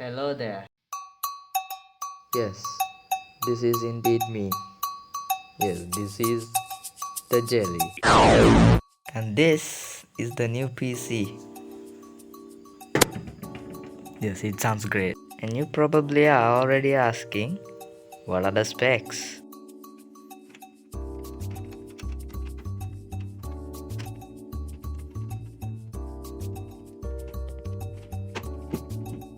Hello there. Yes, this is indeed me. Yes, this is the jelly. And this is the new PC. Yes, it sounds great. And you probably are already asking, what are the specs?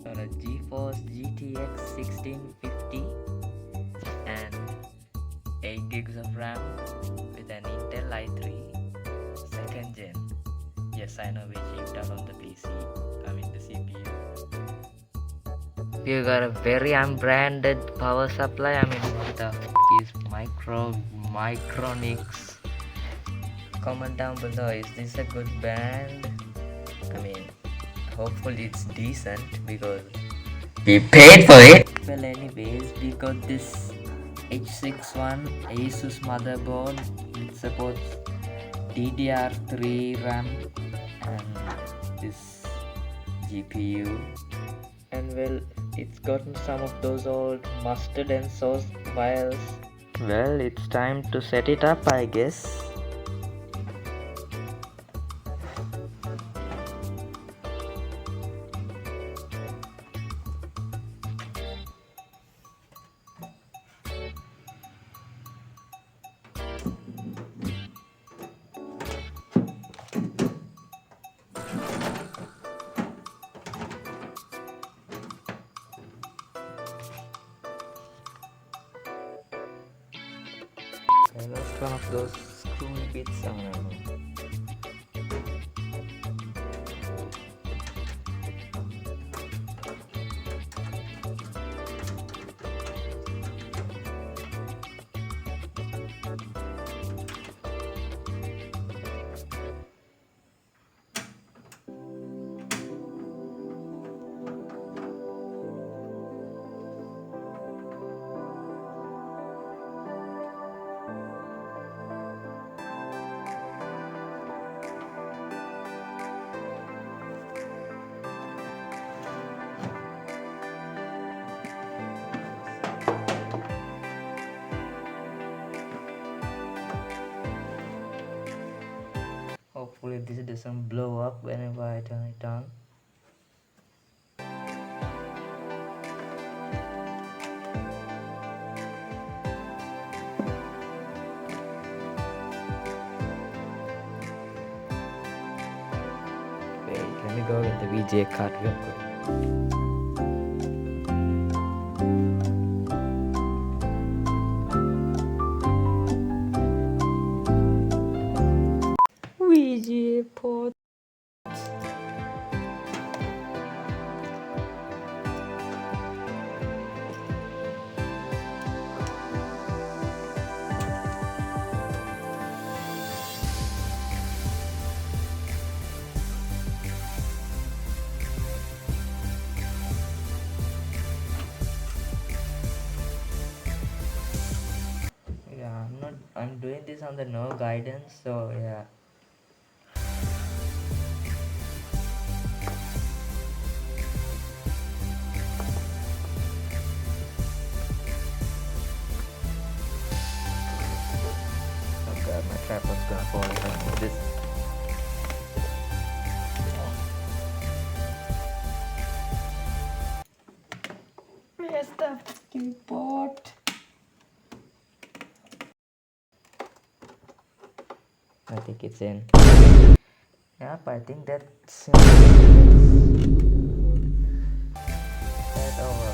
Got a GeForce GTX 1650 and 8 gigs of RAM with an Intel i3 second gen. Yes, I know we cheaped out on the PC. I mean the CPU. We got a very unbranded power supply. I mean what the is Micronix. Comment down below, is this a good brand? I mean, hopefully it's decent because we paid for it. Well, anyways, we got this H61 Asus motherboard. It supports DDR3 RAM and this GPU. And well, it's gotten some of those old mustard and sauce files. Well, it's time to set it up, I guess. I lost one of those screwy bits. I don't know. Hopefully this doesn't blow up whenever I turn it on. Wait, let me go with the VGA card real quick. VGA port. Yeah, I'm doing this on the no guidance, so yeah. Oh god, my tripod's gonna fall if I move this. Where's the fucking port? I think it's in. Yep, I think that's that over.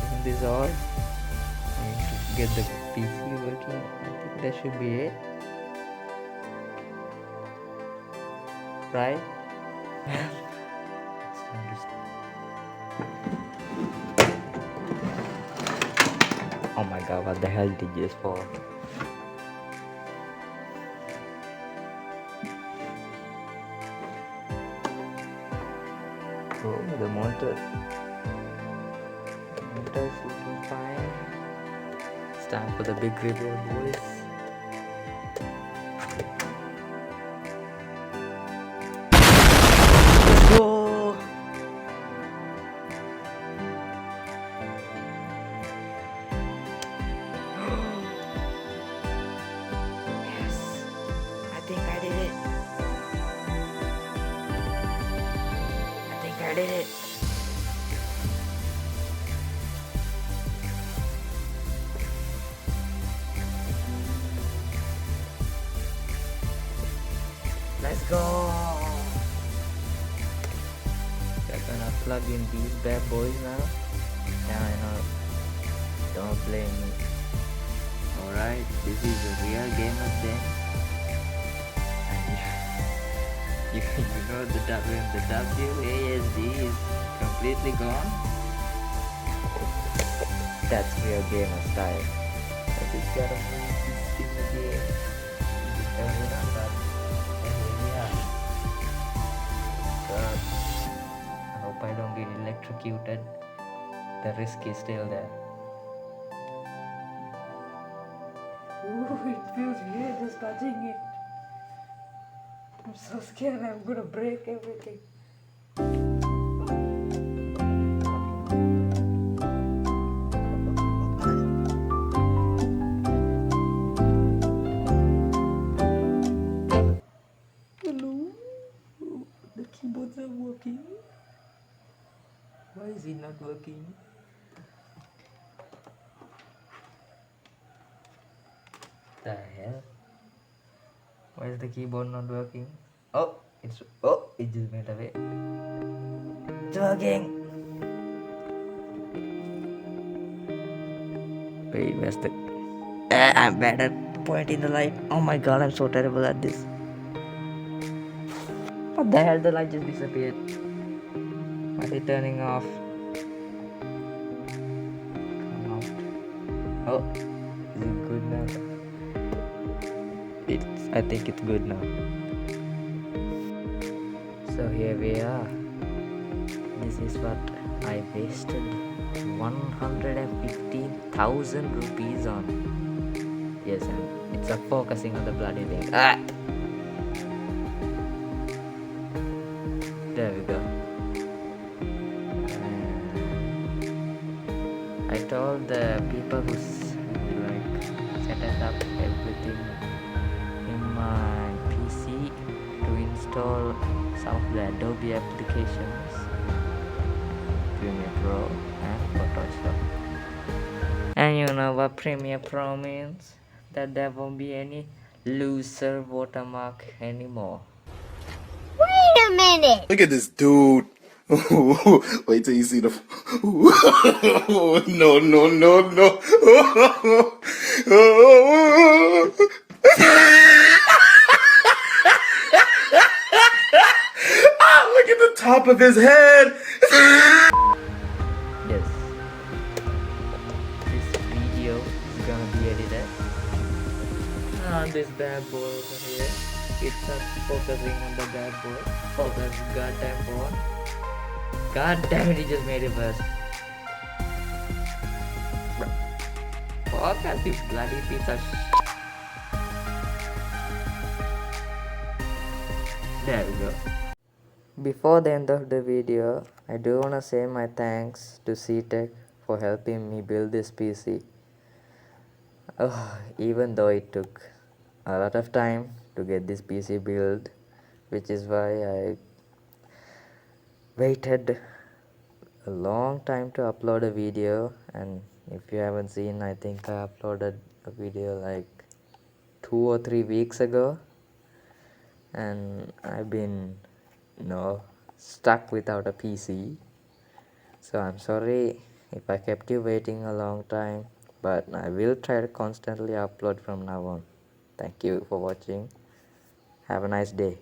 Isn't this all? I need to get the PC working. I think that should be it. Right? It's time to oh my god, what the hell did you just fall? Oh, the monitor. The monitor is looking fine. It's time for the big reveal, boys. I did it. Let's go. We're gonna plug in these bad boys now. Yeah, I know. Don't blame me. Alright, this is a real gamer thing. And you know the WASD is completely gone. That's real gamer style. I just gotta move this thing again. And here we are. God, I hope I don't get electrocuted. The risk is still there. Ooh, it feels weird just touching it. I'm so scared I'm gonna break everything. Hello? The keyboards are working. Why is it not working? The hell? Why is the keyboard not working? Oh, it just went away. It's working. Wait, where's the? I'm bad at pointing the light. Oh my god, I'm so terrible at this. What the hell? The light just disappeared. Why is it turning off? Come out. Oh, is it good now? I think it's good now. So here we are. This is what I wasted 115,000 rupees on. Yes, and it's focusing on the bloody thing. Ah! There we go. I told the people who set up everything in my PC to install some of the Adobe applications, Premiere Pro and Photoshop. And you know what Premiere Pro means? That there won't be any loser watermark anymore. Wait a minute! Look at this dude. Wait till you see the. No, no, no, no. Look at the top of his head. Yes, this video is gonna be edited on this bad boy over here. It's not focusing on the bad boy. Focus, goddamn phone. God damn it, he just made it worse. Focus, you bloody piece of There we go. Before the end of the video, I do wanna say my thanks to Tech for helping me build this PC. Even though it took a lot of time to get this PC built, which is why I waited a long time to upload a video. And if you haven't seen, I think I uploaded a video like 2 or 3 weeks ago, and I've been stuck without a PC. So I'm sorry if I kept you waiting a long time, but I will try to constantly upload from now on. Thank you for watching. Have a nice day.